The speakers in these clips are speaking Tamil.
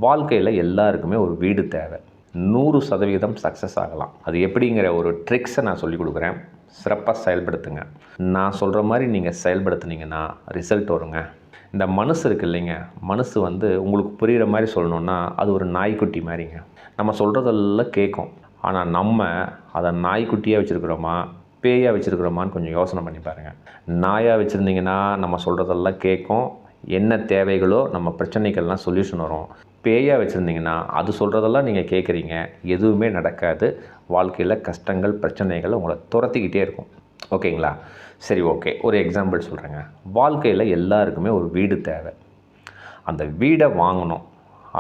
வாழ்க்கையில் எல்லாருக்குமே ஒரு வீடு தேவை. 100% சக்ஸஸ் ஆகலாம். அது எப்படிங்கிற ஒரு ட்ரிக்ஸை நான் சொல்லிக் கொடுக்குறேன். சிறப்பாக செயல்படுத்துங்க. நான் சொல்கிற மாதிரி நீங்கள் செயல்படுத்துனீங்கன்னா ரிசல்ட் வருங்க. இந்த மனசு இருக்குது இல்லைங்க, மனசு உங்களுக்கு புரிகிற மாதிரி சொல்லணுன்னா அது ஒரு நாய்க்குட்டி மாதிரிங்க. நம்ம சொல்கிறதெல்லாம் கேட்கும். ஆனால் நம்ம அதை நாய்க்குட்டியாக வச்சுருக்கிறோமா பேயாக வச்சுருக்கிறோமான்னு கொஞ்சம் யோசனை பண்ணி பாருங்கள். நாயாக வச்சுருந்தீங்கன்னா நம்ம சொல்கிறதெல்லாம் கேட்கும், என்ன தேவைகளோ நம்ம பிரச்சனைகள்லாம் சொல்யூஷன் வரும். பேயாக வச்சுருந்தீங்கன்னா அது சொல்கிறதெல்லாம் நீங்கள் கேட்குறீங்க, எதுவுமே நடக்காது. வாழ்க்கையில் கஷ்டங்கள் பிரச்சனைகள் உங்களை துரத்திக்கிட்டே இருக்கும். ஓகேங்களா? சரி, ஓகே, ஒரு எக்ஸாம்பிள் சொல்கிறேங்க. வாழ்க்கையில் எல்லாருக்குமே ஒரு வீடு தேவை. அந்த வீடை வாங்கணும்.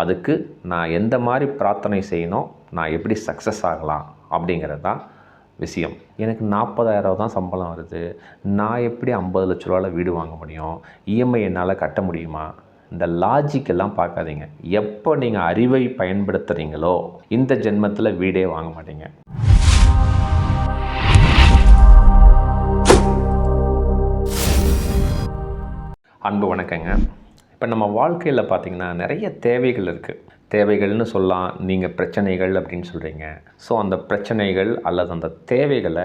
அதுக்கு நான் எந்த மாதிரி பிரார்த்தனை செய்யணும், நான் எப்படி சக்ஸஸ் ஆகலாம் அப்படிங்கிறது தான் விஷயம். எனக்கு 40,000 தான் சம்பளம் வருது, நான் எப்படி 50 லட்ச ரூபாவில் வீடு வாங்க முடியும், இஎம்ஐ என்னால் கட்ட முடியுமா? இந்த லாஜிக்கெல்லாம் பார்க்காதீங்க. எப்போ நீங்கள் அறிவை பயன்படுத்துகிறீங்களோ இந்த ஜென்மத்தில் வீடே வாங்க மாட்டீங்க. அன்பு வணக்கங்க. இப்போ நம்ம வாழ்க்கையில் பார்த்திங்கன்னா நிறைய தேவைகள் இருக்குது. தேவைகள்னு சொல்லலாம், நீங்கள் பிரச்சனைகள் அப்படின்னு சொல்கிறீங்க. ஸோ அந்த பிரச்சனைகள் அல்லது அந்த தேவைகளை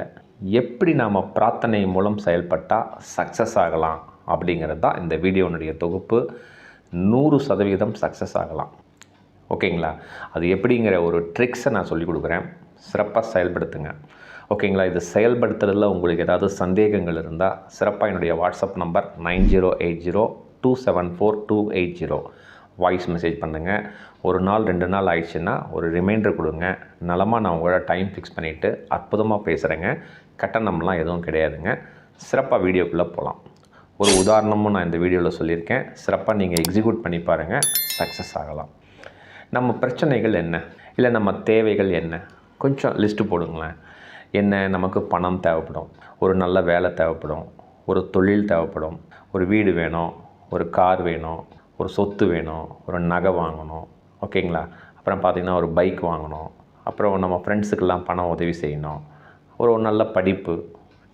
எப்படி நாம் பிரார்த்தனை மூலம் செயல்பட்டால் சக்ஸஸ் ஆகலாம் அப்படிங்கிறது தான் இந்த வீடியோனுடைய தொகுப்பு. 100% சக்ஸஸ் ஆகலாம். ஓகேங்களா? அது எப்படிங்கிற ஒரு ட்ரிக்ஸை நான் சொல்லிக் கொடுக்குறேன். சிறப்பாக செயல்படுத்துங்க. ஓகேங்களா? இது செயல்படுத்துறதுல உங்களுக்கு ஏதாவது சந்தேகங்கள் இருந்தால் சிறப்பாக என்னுடைய வாட்ஸ்அப் நம்பர் 9080274280 வாய்ஸ் மெசேஜ் பண்ணுங்கள். ஒரு நாள் 2 நாள் ஆயிடுச்சுன்னா ஒரு ரிமைண்டர் கொடுங்க. நலமாக நான் உங்களோட டைம் ஃபிக்ஸ் பண்ணிவிட்டு அற்புதமாக பேசுகிறேங்க. கட்டணம்லாம் எதுவும் கிடையாதுங்க. சிறப்பாக வீடியோக்குள்ளே போகலாம். ஒரு உதாரணமும் நான் இந்த வீடியோவில் சொல்லியிருக்கேன். சிறப்பாக நீங்கள் எக்ஸிக்யூட் பண்ணி பாருங்கள், சக்ஸஸ் ஆகலாம். நம்ம பிரச்சனைகள் என்ன, இல்லை நம்ம தேவைகள் என்ன, கொஞ்சம் லிஸ்ட்டு போடுங்களேன். என்ன, நமக்கு பணம் தேவைப்படும், ஒரு நல்ல வேலை தேவைப்படும், ஒரு தொழில் தேவைப்படும், ஒரு வீடு வேணும், ஒரு கார் வேணும், ஒரு சொத்து வேணும், ஒரு நகை வாங்கணும். ஓகேங்களா? அப்புறம் பார்த்திங்கன்னா ஒரு பைக் வாங்கணும். அப்புறம் நம்ம ஃப்ரெண்ட்ஸுக்கெல்லாம் பணம் உதவி செய்யணும், ஒரு நல்ல படிப்பு,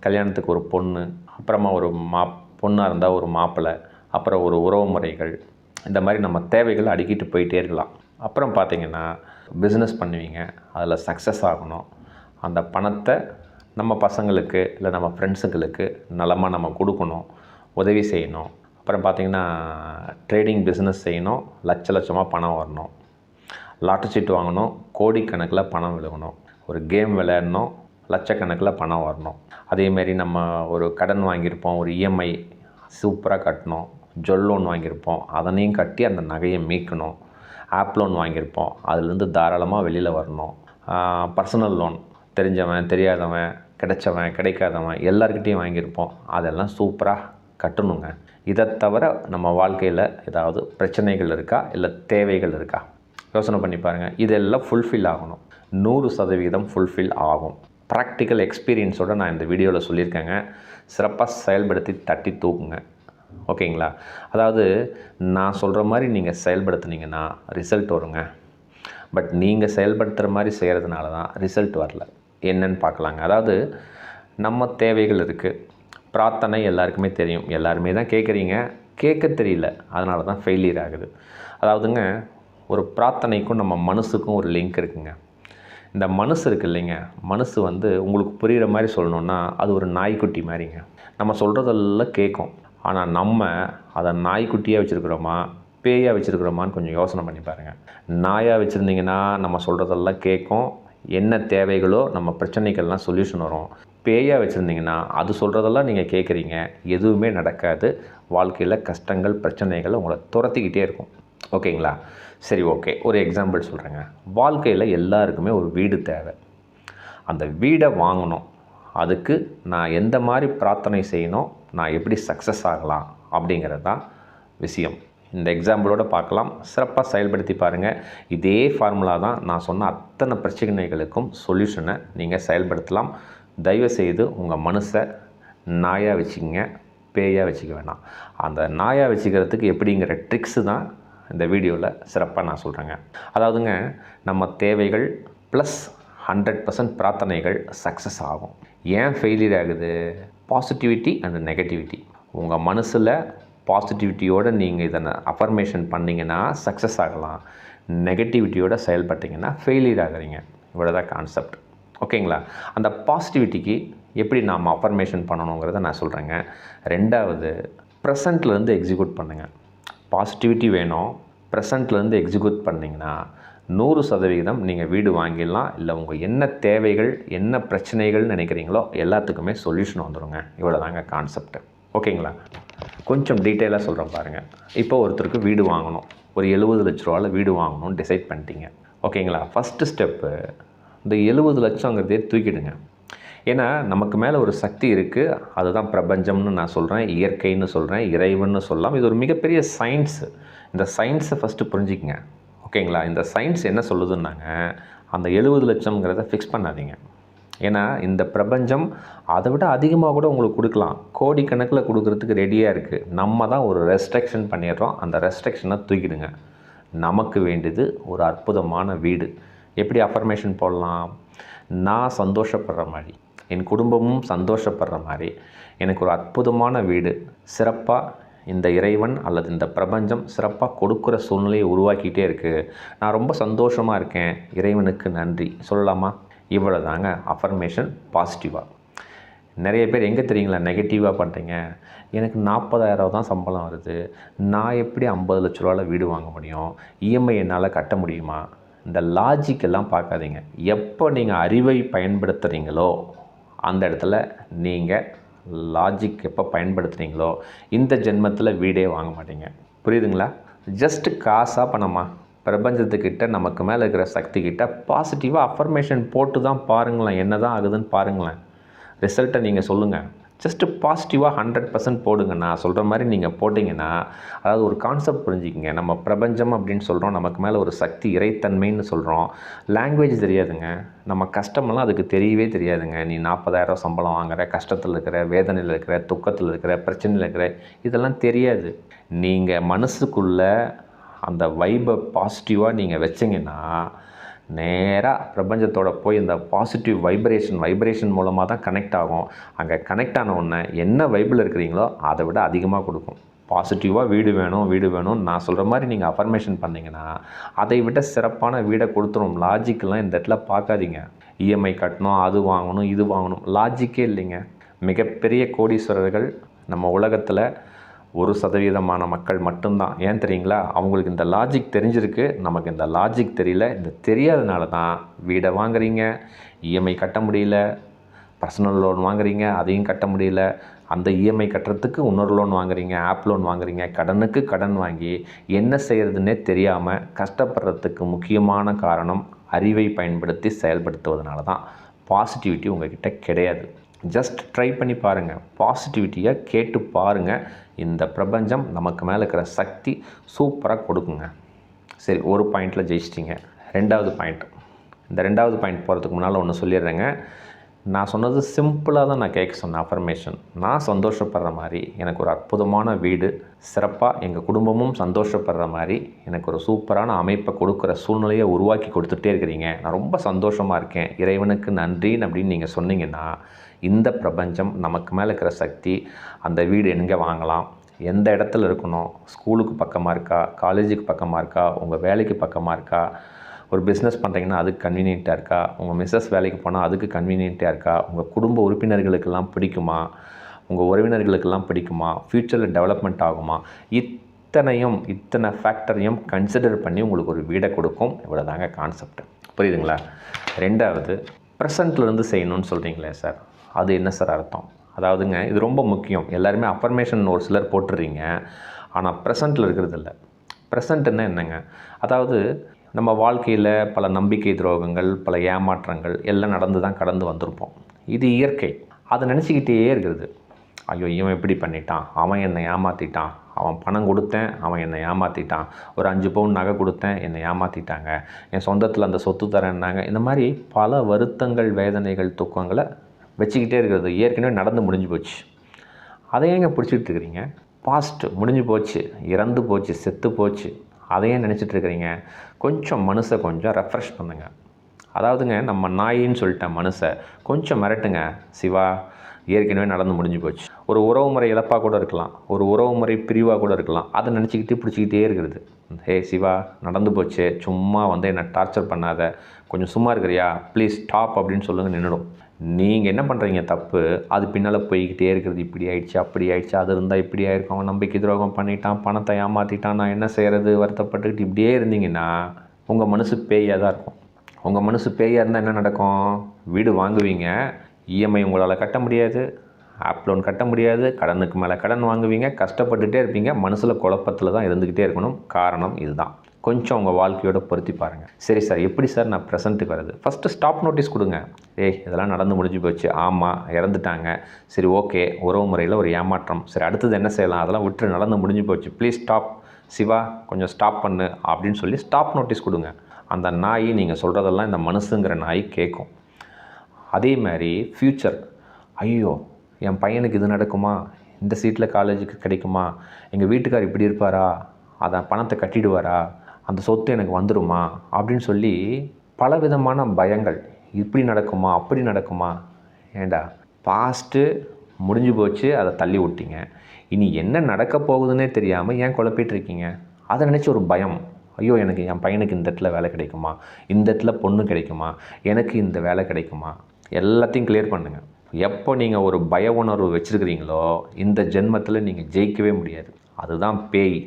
கல்யாணத்துக்கு ஒரு பொண்ணு, அப்புறமா ஒரு பொண்ணாக இருந்தால் ஒரு மாப்பிள்ளை, அப்புறம் ஒரு உறவு முறைகள். இந்த மாதிரி நம்ம தேவைகளை அடுக்கிட்டு போயிட்டே இருக்கலாம். அப்புறம் பார்த்திங்கன்னா பிஸ்னஸ் பண்ணுவீங்க, அதில் சக்ஸஸ் ஆகணும். அந்த பணத்தை நம்ம பசங்களுக்கு இல்லை நம்ம ஃப்ரெண்ட்ஸுங்களுக்கு நலமாக நம்ம கொடுக்கணும், உதவி செய்யணும். அப்புறம் பார்த்திங்கன்னா ட்ரேடிங் பிஸ்னஸ் செய்யணும், லட்சமாக பணம் வரணும். லாட்டரி சீட்டு வாங்கணும், கோடிக்கணக்கில் பணம் விழுகணும். ஒரு கேம் விளையாடணும், லட்சக்கணக்கில் பணம் வரணும். அதேமாரி நம்ம ஒரு கடன் வாங்கியிருப்போம், ஒரு இஎம்ஐ சூப்பராக கட்டணும். ஜுவல் லோன் வாங்கியிருப்போம், அதனையும் கட்டி அந்த நகையை மீட்கணும். ஆப் லோன் வாங்கியிருப்போம், அதுலேருந்து தாராளமாக வெளியில் வரணும். பர்சனல் லோன், தெரிஞ்சவன் தெரியாதவன், கிடைச்சவன் கிடைக்காதவன் எல்லார்கிட்டையும் வாங்கியிருப்போம், அதெல்லாம் சூப்பராக கட்டணுங்க. இதை தவிர நம்ம வாழ்க்கையில் ஏதாவது பிரச்சனைகள் இருக்கா, இல்லை தேவைகள் இருக்கா? யோசனை பண்ணி பாருங்கள். இதெல்லாம் ஃபுல்ஃபில் ஆகணும். 100% ஃபுல்ஃபில் ஆகும். ப்ராக்டிக்கல் எக்ஸ்பீரியன்ஸோடு நான் இந்த வீடியோவில் சொல்லியிருக்கேங்க. சிறப்பாக செயல்படுத்தி தட்டி தூக்குங்க. ஓகேங்களா? அதாவது நான் சொல்கிற மாதிரி நீங்கள் செயல்படுத்துனீங்கன்னா ரிசல்ட் வருங்க. பட் நீங்கள் செயல்படுத்துகிற மாதிரி செய்கிறதுனால தான் ரிசல்ட் வரல. என்னன்னு பார்க்கலாங்க. அதாவது நம்ம தேவைகள் இருக்குது. பிரார்த்தனை எல்லாருக்குமே தெரியும், எல்லாருமே தான் கேட்குறீங்க, கேட்க தெரியல, அதனால தான் ஃபெயிலியர் ஆகுது. அதாவதுங்க, ஒரு பிரார்த்தனைக்கும் நம்ம மனசுக்கும் ஒரு லிங்க் இருக்குங்க. இந்த மனசு இருக்குது இல்லைங்க, மனசு உங்களுக்கு புரிகிற மாதிரி சொல்லணுன்னா அது ஒரு நாய்க்குட்டி மாதிரிங்க. நம்ம சொல்கிறதெல்லாம் கேட்கும். ஆனால் நம்ம அதை நாய்க்குட்டியாக வச்சுருக்கிறோமா பேயாக வச்சுருக்கிறோமான்னு கொஞ்சம் யோசனை பண்ணி பாருங்கள். நாயாக வச்சுருந்தீங்கன்னா நம்ம சொல்கிறதெல்லாம் கேட்கும், என்ன தேவைகளோ நம்ம பிரச்சனைகள்லாம் சொல்யூஷன் வரும். பேயாக வச்சுருந்தீங்கன்னா அது சொல்கிறதெல்லாம் நீங்கள் கேட்குறீங்க, எதுவுமே நடக்காது. வாழ்க்கையில் கஷ்டங்கள் பிரச்சனைகள் உங்களை துரத்திக்கிட்டே இருக்கும். ஓகேங்களா? சரி, ஓகே, ஒரு எக்ஸாம்பிள் சொல்கிறேங்க. வாழ்க்கையில் எல்லாருக்குமே ஒரு வீடு தேவை. அந்த வீடை வாங்கணும். அதுக்கு நான் எந்த மாதிரி பிரார்த்தனை செய்யணும், நான் எப்படி சக்ஸஸ் ஆகலாம் அப்படிங்கிறது தான் விஷயம். இந்த எக்ஸாம்பிளோடு பார்க்கலாம். சிறப்பாக செயல்படுத்தி பாருங்கள். இதே ஃபார்முலா தான் நான் சொன்ன அத்தனை பிரச்சனைகளுக்கும் சொல்யூஷனை நீங்கள் செயல்படுத்தலாம். தயவுசெய்து உங்கள் மனசை நாயாக வச்சுக்கங்க, பேயாக வச்சுக்க வேணாம். அந்த நாயாக வச்சுக்கிறதுக்கு எப்படிங்கிற ட்ரிக்ஸு தான் இந்த வீடியோவில் சிறப்பாக நான் சொல்கிறேங்க. அதாவதுங்க, நம்ம தேவைகள் ப்ளஸ் 100% பிரார்த்தனைகள் சக்ஸஸ் ஆகும். ஏன் ஃபெயிலியர் ஆகுது? Positivity and negativity. உங்கள் மனசில் பாசிட்டிவிட்டியோடு நீங்கள் இதனை அஃபர்மேஷன் பண்ணிங்கன்னா சக்ஸஸ் ஆகலாம். நெகட்டிவிட்டியோட செயல்பட்டிங்கன்னா ஃபெயிலியர் ஆகுறீங்க. இவ்வளோதான் கான்செப்ட். ஓகேங்களா? அந்த பாசிட்டிவிட்டிக்கு எப்படி நாம் அஃபர்மேஷன் பண்ணணுங்கிறத நான் சொல்கிறேங்க. 2வது, ப்ரெசண்ட்லேருந்து எக்ஸிக்யூட் பண்ணுங்கள். பாசிட்டிவிட்டி வேணும். ப்ரெசண்ட்லேருந்து எக்ஸிக்யூட் பண்ணிங்கன்னா 100% நீங்கள் வீடு வாங்கிடலாம். இல்லை உங்கள் என்ன தேவைகள், என்ன பிரச்சனைகள்னு நினைக்கிறீங்களோ எல்லாத்துக்குமே சொல்யூஷன் வந்துடுங்க. இவ்வளோ தாங்க கான்செப்ட்டு. ஓகேங்களா? கொஞ்சம் டீட்டெயிலாக சொல்கிறேன் பாருங்கள். இப்போ ஒருத்தருக்கு வீடு வாங்கணும், ஒரு 70 லட்ச ரூபாவில் வீடு வாங்கணும்னு டிசைட் பண்ணிட்டீங்க. ஓகேங்களா? ஃபஸ்ட்டு ஸ்டெப்பு, இந்த 70 லட்சங்கிறதே தூக்கிடுங்க. ஏன்னா நமக்கு மேலே ஒரு சக்தி இருக்குது. அதுதான் பிரபஞ்சம்னு நான் சொல்கிறேன், இயற்கைன்னு சொல்கிறேன், இறைவன்னு சொல்லலாம். இது ஒரு மிகப்பெரிய சயின்ஸு. இந்த சயின்ஸை ஃபஸ்ட்டு புரிஞ்சிக்கங்க. ஓகேங்களா? இந்த சயின்ஸ் என்ன சொல்லுதுன்னாங்க, அந்த 70 லட்சங்கிறத ஃபிக்ஸ் பண்ணாதீங்க. ஏன்னா இந்த பிரபஞ்சம் அதை விட அதிகமாக கூட உங்களுக்கு கொடுக்கலாம். கோடிக்கணக்கில் கொடுக்கறதுக்கு ரெடியாக இருக்குது. நம்ம தான் ஒரு ரெஸ்ட்ரிக்ஷன் பண்ணிடுறோம். அந்த ரெஸ்ட்ரிக்ஷனை தூக்கிடுங்க. நமக்கு வேண்டியது ஒரு அற்புதமான வீடு. எப்படி அஃபர்மேஷன் போடலாம்? நான் சந்தோஷப்படுற மாதிரி, என் குடும்பமும் சந்தோஷப்படுற மாதிரி எனக்கு ஒரு அற்புதமான வீடு சிறப்பாக இந்த இறைவன் அல்லது இந்த பிரபஞ்சம் சிறப்பாக கொடுக்குற சூழ்நிலையை உருவாக்கிட்டே இருக்குது. நான் ரொம்ப சந்தோஷமாக இருக்கேன், இறைவனுக்கு நன்றி சொல்லலாமா? இவ்வளோ தாங்க அஃபர்மேஷன் பாசிட்டிவாக. நிறைய பேர் எங்கே தெரியுங்களா நெகட்டிவாக பண்ணுறீங்க? எனக்கு 40,000 தான் சம்பளம் வருது, நான் எப்படி 50 லட்ச ரூபாவில் வீடு வாங்க முடியும்? இஎம்ஐ என்னால் கட்ட முடியுமா? இந்த லாஜிக் எல்லாம் பார்க்காதீங்க. எப்போ நீங்கள் அறிவை பயன்படுத்துகிறீங்களோ அந்த இடத்துல நீங்கள் லாஜிக் எப்போ பயன்படுத்துகிறீங்களோ இந்த ஜென்மத்தில் வீடே வாங்க மாட்டீங்க. புரியுதுங்களா? ஜஸ்ட்டு காசாக பணமா பிரபஞ்சத்துக்கிட்ட நமக்கு மேலே இருக்கிற சக்திக்கிட்ட பாசிட்டிவாக அஃபர்மேஷன் போட்டு தான் பாருங்களேன், என்ன தான் ஆகுதுன்னு பாருங்களேன். ரிசல்ட்டை நீங்கள் சொல்லுங்கள். ஜஸ்ட்டு பாசிட்டிவாக 100% போடுங்க. நான் சொல்கிற மாதிரி நீங்கள் போட்டிங்கன்னா, அதாவது ஒரு கான்செப்ட் புரிஞ்சுக்கிங்க. நம்ம பிரபஞ்சம் அப்படின்னு சொல்கிறோம், நமக்கு மேலே ஒரு சக்தி இறைத்தன்மைன்னு சொல்கிறோம். லாங்குவேஜ் தெரியாதுங்க. நம்ம கஷ்டமெல்லாம் அதுக்கு தெரியவே தெரியாதுங்க. நீ 40,000 சம்பளம் வாங்குற, கஷ்டத்தில் இருக்கிற, வேதனையில் இருக்கிற, துக்கத்தில் இருக்கிற, பிரச்சனையில் இருக்கிற, இதெல்லாம் தெரியாது. நீங்கள் மனசுக்குள்ளே அந்த வைப்பை பாசிட்டிவாக நீங்கள் வச்சிங்கன்னா நேராக பிரபஞ்சத்தோட போய் இந்த பாசிட்டிவ் வைப்ரேஷன் மூலமாக தான் கனெக்ட் ஆகும். அங்கே கனெக்ட் ஆன உடனே என்ன வைப்பில் இருக்கிறீங்களோ அதை விட அதிகமாக கொடுக்கும். பாசிட்டிவாக வீடு வேணும்னு நான் சொல்கிற மாதிரி நீங்கள் அஃபர்மேஷன் பண்ணிங்கன்னா அதை விட சிறப்பான வீடை கொடுத்துரும். லாஜிக்கெலாம் இந்த இடத்துல பார்க்காதீங்க. இஎம்ஐ கட்டணும், அது வாங்கணும், இது வாங்கணும், லாஜிக்கே இல்லைங்க. மிகப்பெரிய கோடீஸ்வரர்கள் நம்ம உலகத்தில் 1% மக்கள் மட்டும்தான். ஏன் தெரியுங்களா? அவங்களுக்கு இந்த லாஜிக் தெரிஞ்சிருக்கு, நமக்கு இந்த லாஜிக் தெரியல. இந்த தெரியாதனால தான் வீடை வாங்குறீங்க, இஎம்ஐ கட்ட முடியல, பர்சனல் லோன் வாங்குறீங்க, அதையும் கட்ட முடியல, அந்த இஎம்ஐ கட்டுறதுக்கு இன்னொரு லோன் வாங்குறீங்க, ஆப் லோன் வாங்குறீங்க, கடனுக்கு கடன் வாங்கி என்ன செய்கிறதுனே தெரியாமல் கஷ்டப்படுறதுக்கு முக்கியமான காரணம் அறிவை பயன்படுத்தி செயல்படுத்துவதனால தான். பாசிட்டிவிட்டி உங்கள்கிட்ட கிடையாது. ஜஸ்ட் ட்ரை பண்ணி பாருங்கள். பாசிட்டிவிட்டியை கேட்டு பாருங்கள். இந்த பிரபஞ்சம் நமக்கு மேலே இருக்கிற சக்தி சூப்பராக கொடுக்குங்க. சரி, ஒரு பாயிண்டில் ஜெயிச்சிட்டிங்க. 2வது பாயிண்ட். இந்த 2வது பாயிண்ட் போகிறதுக்கு முன்னால் ஒன்று சொல்லிடுறேங்க. நான் சொன்னது சிம்பிளாக தான் நான் கேட்க சொன்னேன். அஃபர்மேஷன், நான் சந்தோஷப்படுற மாதிரி எனக்கு ஒரு அற்புதமான வீடு, சிறப்பாக எங்கள் குடும்பமும் சந்தோஷப்படுற மாதிரி எனக்கு ஒரு சூப்பரான அமைப்பை கொடுக்குற சூழ்நிலையை உருவாக்கி கொடுத்துட்டே இருக்கிறீங்க. நான் ரொம்ப சந்தோஷமாக இருக்கேன், இறைவனுக்கு நன்றின்னு அப்படின்னு நீங்கள் சொன்னீங்கன்னா இந்த பிரபஞ்சம் நமக்கு மேலே இருக்கிற சக்தி அந்த வீடு எங்கே வாங்கலாம், எந்த இடத்துல இருக்கணும், ஸ்கூலுக்கு பக்கமாக இருக்கா, காலேஜுக்கு பக்கமாக இருக்கா, உங்கள் வேலைக்கு பக்கமாக இருக்கா, ஒரு பிஸ்னஸ் பண்ணுறீங்கன்னா அதுக்கு கன்வீனியண்ட்டாக இருக்கா, உங்கள் மிஸ்ஸஸ் வேலைக்கு போனால் அதுக்கு கன்வீனியண்ட்டாக இருக்கா, உங்கள் குடும்ப உறுப்பினர்களுக்கெல்லாம் பிடிக்குமா, உங்கள் உறவினர்களுக்கெல்லாம் பிடிக்குமா, ஃப்யூச்சரில் டெவலப்மெண்ட் ஆகுமா, இத்தனை ஃபேக்டரையும் கன்சிடர் பண்ணி உங்களுக்கு ஒரு வீடை கொடுக்கும். இவ்வளோ தாங்க கான்செப்ட். புரியுதுங்களா? 2வது, ப்ரெசண்ட்லேருந்து செய்யணும்னு சொல்கிறீங்களே சார், அது என்ன சார் அர்த்தம்? அதாவதுங்க இது ரொம்ப முக்கியம். எல்லாருமே அஃபர்மேஷன் ஒரு சிலர் போட்டுடுறீங்க, ஆனால் ப்ரெசண்ட்டில் இருக்கிறது இல்லை. ப்ரெசண்ட்டுன்னா என்னங்க? அதாவது நம்ம வாழ்க்கையில் பல நம்பிக்கை துரோகங்கள், பல ஏமாற்றங்கள் எல்லாம் நடந்து தான் கடந்து வந்திருப்போம். இது இயற்கை. அதை நினச்சிக்கிட்டே இருக்கிறது. ஐயோ, இவன் இப்படி பண்ணிட்டான், அவன் என்னை ஏமாற்றிட்டான், அவன் பணம் கொடுத்தேன், அவன் என்னை ஏமாற்றிட்டான், ஒரு 5 பவுன் நகை கொடுத்தேன், என்னை ஏமாற்றிட்டாங்க, என் சொந்தத்தில் அந்த சொத்து தரேன்னாங்க. இந்த மாதிரி பல வருத்தங்கள், வேதனைகள், துக்கங்களை வச்சுக்கிட்டே இருக்கிறது. ஏற்கனவே நடந்து முடிஞ்சு போச்சு. அதை ஏங்க பிடிச்சிட்டு இருக்கிறீங்க? பாஸ்ட்டு முடிஞ்சு போச்சு, இறந்து போச்சு, செத்து போச்சு, அதையே நினச்சிட்ருக்கிறீங்க. கொஞ்சம் மனசை கொஞ்சம் ரெஃப்ரெஷ் பண்ணுங்கள். அதாவதுங்க நம்ம நாயின்னு சொல்லிட்டேன் மனசை கொஞ்சம் மிரட்டுங்க. சிவா, ஏற்கனவே நடந்து முடிஞ்சு போச்சு. ஒரு உறவுமுறை இழப்பாக கூட இருக்கலாம், ஒரு உறவுமுறை பிரிவாக கூட இருக்கலாம். அதை நினச்சிக்கிட்டு பிடிச்சிக்கிட்டே இருக்கிறது. ஹே சிவா, நடந்து போச்சு, சும்மா வந்து என்னை டார்ச்சர் பண்ணாத, கொஞ்சம் சும்மா இருக்கிறியா, ப்ளீஸ் ஸ்டாப் அப்படின்னு சொல்லுங்க, நின்றுடும். நீங்கள் என்ன பண்ணுறீங்க தப்பு, அது பின்னால் போய்கிட்டே இருக்கிறது. இப்படி ஆயிடுச்சு, அப்படி ஆயிடுச்சு, அது இருந்தால் இப்படி ஆயிருக்கும், அவன் நம்பிக்கை துரோகம் பண்ணிட்டான், பணத்தை ஏமாற்றிட்டான், நான் என்ன செய்கிறது, வருத்தப்பட்டுக்கிட்டு இப்படியே இருந்தீங்கன்னா உங்கள் மனசு பேயாக தான் இருக்கும். உங்கள் மனசு பேயாக இருந்தால் என்ன நடக்கும்? வீடு வாங்குவீங்க, இஎம்ஐ உங்களால் கட்ட முடியாது, ஆப் லோன் கட்ட முடியாது, கடனுக்கு மேலே கடன் வாங்குவீங்க, கஷ்டப்பட்டுகிட்டே இருப்பீங்க, மனசில் குழப்பத்தில் தான் இருந்துக்கிட்டே இருக்கணும். காரணம் இதுதான். கொஞ்சம் உங்கள் வாழ்க்கையோட பொருத்தி பாருங்கள். சரி சார், எப்படி சார் நான் ப்ரெசண்ட்டுக்கு வருது? ஃபஸ்ட்டு ஸ்டாப் நோட்டீஸ் கொடுங்க. இதெல்லாம் நடந்து முடிஞ்சு போச்சு, ஆமாம் இறந்துட்டாங்க, சரி ஓகே, உறவு முறையில் ஒரு ஏமாற்றம், சரி அடுத்தது என்ன செய்யலாம், அதெல்லாம் விட்டு நடந்து முடிஞ்சு போச்சு, ப்ளீஸ் ஸ்டாப் சிவா, கொஞ்சம் ஸ்டாப் பண்ணு அப்படின்னு சொல்லி ஸ்டாப் நோட்டீஸ் கொடுங்க. அந்த நாய் நீங்கள் சொல்கிறதெல்லாம் இந்த மனசுங்கிற நாய் கேட்கும். அதே மாதிரி ஃப்யூச்சர், ஐயோ என் பையனுக்கு இது நடக்குமா, இந்த சீட்டில் காலேஜுக்கு கிடைக்குமா, எங்கள் வீட்டுக்கார் இப்படி இருப்பாரா, அதை பணத்தை கட்டிடுவாரா, அந்த சொத்து எனக்கு வந்துடுமா அப்படின்னு சொல்லி பலவிதமான பயங்கள். இப்படி நடக்குமா, அப்படி நடக்குமா. ஏண்டா, பாஸ்ட்டு முடிஞ்சு போச்சு, அதை தள்ளி விட்டீங்க. இனி என்ன நடக்க போகுதுன்னே தெரியாமல் ஏன் குழப்பிட்டு இருக்கீங்க? அதை நினச்சி ஒரு பயம், ஐயோ எனக்கு என் பையனுக்கு இந்த இடத்துல வேலை கிடைக்குமா, இந்த இடத்துல பொண்ணு கிடைக்குமா, எனக்கு இந்த வேலை கிடைக்குமா, எல்லாத்தையும் கிளியர் பண்ணுங்கள். எப்போ நீங்கள் ஒரு பய உணர்வு வச்சுருக்கிறீங்களோ இந்த ஜென்மத்தில் நீங்கள் ஜெயிக்கவே முடியாது. அதுதான் பேய்.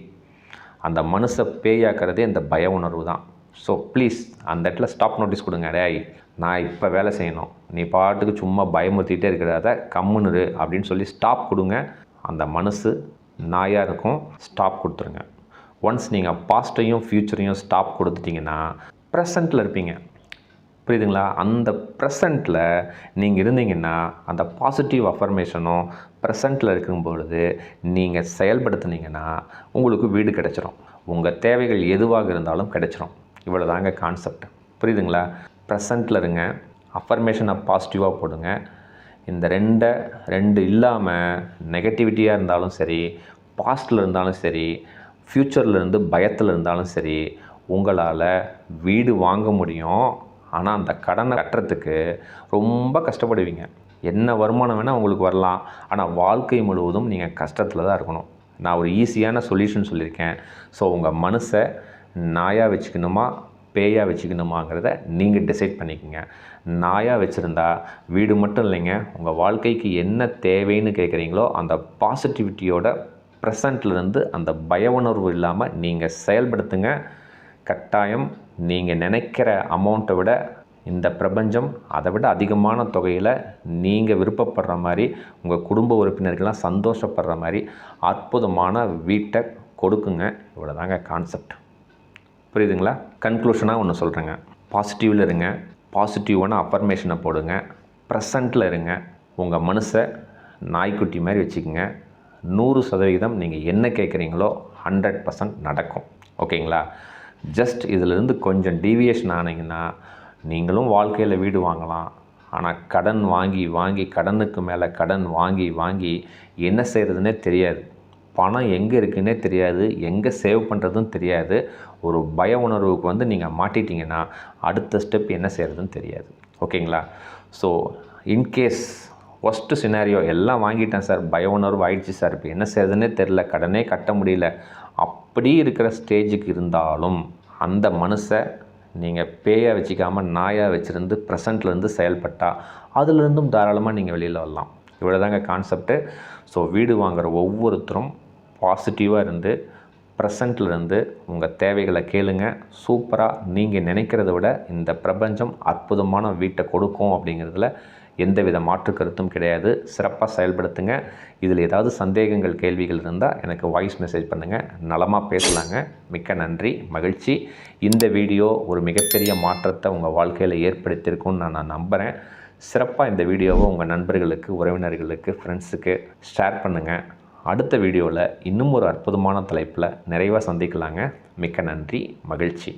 அந்த மனசை பேயாக்கிறதே இந்த பய உணர்வு தான். ஸோ ப்ளீஸ் அந்த இடத்துல ஸ்டாப் நோட்டீஸ் கொடுங்க. டேய், நான் இப்போ வேலை செய்யணும், நீ பாட்டுக்கு சும்மா பயமுறுத்திகிட்டே இருக்கிறத கம்முன்னு அப்படின்னு சொல்லி ஸ்டாப் கொடுங்க. அந்த மனசு நாயாக இருக்கும், ஸ்டாப் கொடுத்துருங்க. ஒன்ஸ் நீங்கள் பாஸ்ட்டையும் ஃப்யூச்சரையும் ஸ்டாப் கொடுத்துட்டிங்கன்னா ப்ரெசண்ட்டில் இருப்பீங்க. புரியுதுங்களா? அந்த ப்ரெசண்ட்டில் நீங்கள் இருந்தீங்கன்னா அந்த பாசிட்டிவ் அஃபர்மேஷனும் ப்ரெசண்ட்டில் இருக்கும் பொழுது நீங்கள் செயல்படுத்துனீங்கன்னா உங்களுக்கு வீடு கிடச்சிரும். உங்கள் தேவைகள் எதுவாக இருந்தாலும் கிடச்சிரும். இவ்வளோ தாங்க கான்செப்ட். புரியுதுங்களா? ப்ரெசண்ட்டில் இருங்க, அஃபர்மேஷனை பாசிட்டிவாக போடுங்க. இந்த ரெண்டு இல்லாமல் நெகட்டிவிட்டியாக இருந்தாலும் சரி, பாஸ்ட்டில் இருந்தாலும் சரி, ஃப்யூச்சரில் இருந்து பயத்தில் இருந்தாலும் சரி, உங்களால் வீடு வாங்க முடியும். ஆனால் அந்த கடனை கட்டுறதுக்கு ரொம்ப கஷ்டப்படுவீங்க. என்ன வருமானம் வேணால் உங்களுக்கு வரலாம், ஆனால் வாழ்க்கை முழுவதும் நீங்கள் கஷ்டத்தில் தான் இருக்கணும். நான் ஒரு ஈஸியான சொல்யூஷன் சொல்லியிருக்கேன். ஸோ உங்கள் மனசை நாயாக வச்சுக்கணுமா பேயாக வச்சுக்கணுமாங்கிறத நீங்கள் டிசைட் பண்ணிக்கோங்க. நாயாக வச்சுருந்தா வீடு மட்டும் இல்லைங்க, உங்கள் வாழ்க்கைக்கு என்ன தேவைன்னு கேட்குறீங்களோ அந்த பாசிட்டிவிட்டியோட ப்ரெசண்ட்லேருந்து அந்த பய உணர்வு இல்லாமல் நீங்கள் செயல்படுத்துங்க. கட்டாயம் நீங்கள் நினைக்கிற அமௌண்ட்டை விட இந்த பிரபஞ்சம் அதை விட அதிகமான தொகையில் நீங்கள் விருப்பப்படுற மாதிரி, உங்கள் குடும்ப உறுப்பினர்கள்லாம் சந்தோஷப்படுற மாதிரி அற்புதமான வீட்டை கொடுக்குங்க. இவ்வளோ தாங்க கான்செப்ட். புரியுதுங்களா? கன்க்ளூஷனாக ஒன்று சொல்கிறேங்க. பாசிட்டிவில் இருங்க, பாசிட்டிவான அஃபர்மேஷனை போடுங்க, ப்ரெசண்ட்டில் இருங்க, உங்கள் மனசை நாய்க்குட்டி மாதிரி வச்சுக்கோங்க. 100% நீங்கள் என்ன கேட்குறீங்களோ 100% நடக்கும். ஓகேங்களா? ஜஸ்ட் இதிலிருந்து கொஞ்சம் டீவியேஷன் ஆனீங்கன்னா நீங்களும் வாழ்க்கையில் வீடு வாங்கலாம். ஆனால் கடன் வாங்கி வாங்கி கடனுக்கு மேலே கடன் வாங்கி வாங்கி என்ன செய்கிறதுனே தெரியாது. பணம் எங்கே இருக்குன்னே தெரியாது, எங்கே சேவ் பண்ணுறதுன்னு தெரியாது. ஒரு பய உணர்வுக்கு நீங்கள் மாட்டிட்டீங்கன்னா அடுத்த ஸ்டெப் என்ன செய்கிறதுன்னு தெரியாது. ஓகேங்களா? ஸோ இன்கேஸ் ஒஸ்ட்டு சினாரியோ, எல்லாம் வாங்கிட்டேன் சார், பய உணர்வு ஆயிடுச்சு சார், இப்போ என்ன செய்கிறதுனே தெரில, கடனே கட்ட முடியல, அப்படி இருக்கிற ஸ்டேஜுக்கு இருந்தாலும் அந்த மனசை நீங்கள் பேயாக வச்சுக்காமல் நாயாக வச்சுருந்து ப்ரெசண்ட்லேருந்து செயல்பட்டால் அதுலேருந்தும் தாராளமாக நீங்கள் வெளியில் வரலாம். இவ்வளோ தாங்க கான்செப்ட்டு. ஸோ வீடு வாங்குகிற ஒவ்வொருத்தரும் பாசிட்டிவாக இருந்து ப்ரெசண்ட்லேருந்து உங்கள் தேவைகளை கேளுங்க. சூப்பராக நீங்கள் நினைக்கிறத விட இந்த பிரபஞ்சம் அற்புதமான வீட்டை கொடுக்கும் அப்படிங்கிறதுல எந்தவித மாற்று கருத்தும் கிடையாது. சிறப்பாக செயல்படுத்துங்க. இதில் ஏதாவது சந்தேகங்கள் கேள்விகள் இருந்தால் எனக்கு வாய்ஸ் மெசேஜ் பண்ணுங்கள், நலமாக பேசலாங்க. மிக்க நன்றி, மகிழ்ச்சி. இந்த வீடியோ ஒரு மிகப்பெரிய மாற்றத்தை உங்கள் வாழ்க்கையில் ஏற்படுத்தியிருக்கும்னு நான் நம்புகிறேன். சிறப்பாக இந்த வீடியோவை உங்கள் நண்பர்களுக்கு, உறவினர்களுக்கு, ஃப்ரெண்ட்ஸுக்கு ஷேர் பண்ணுங்கள். அடுத்த வீடியோவில் இன்னும் ஒரு அற்புதமான தலைப்பில் நிறைவாக சந்திக்கலாங்க. மிக்க நன்றி, மகிழ்ச்சி.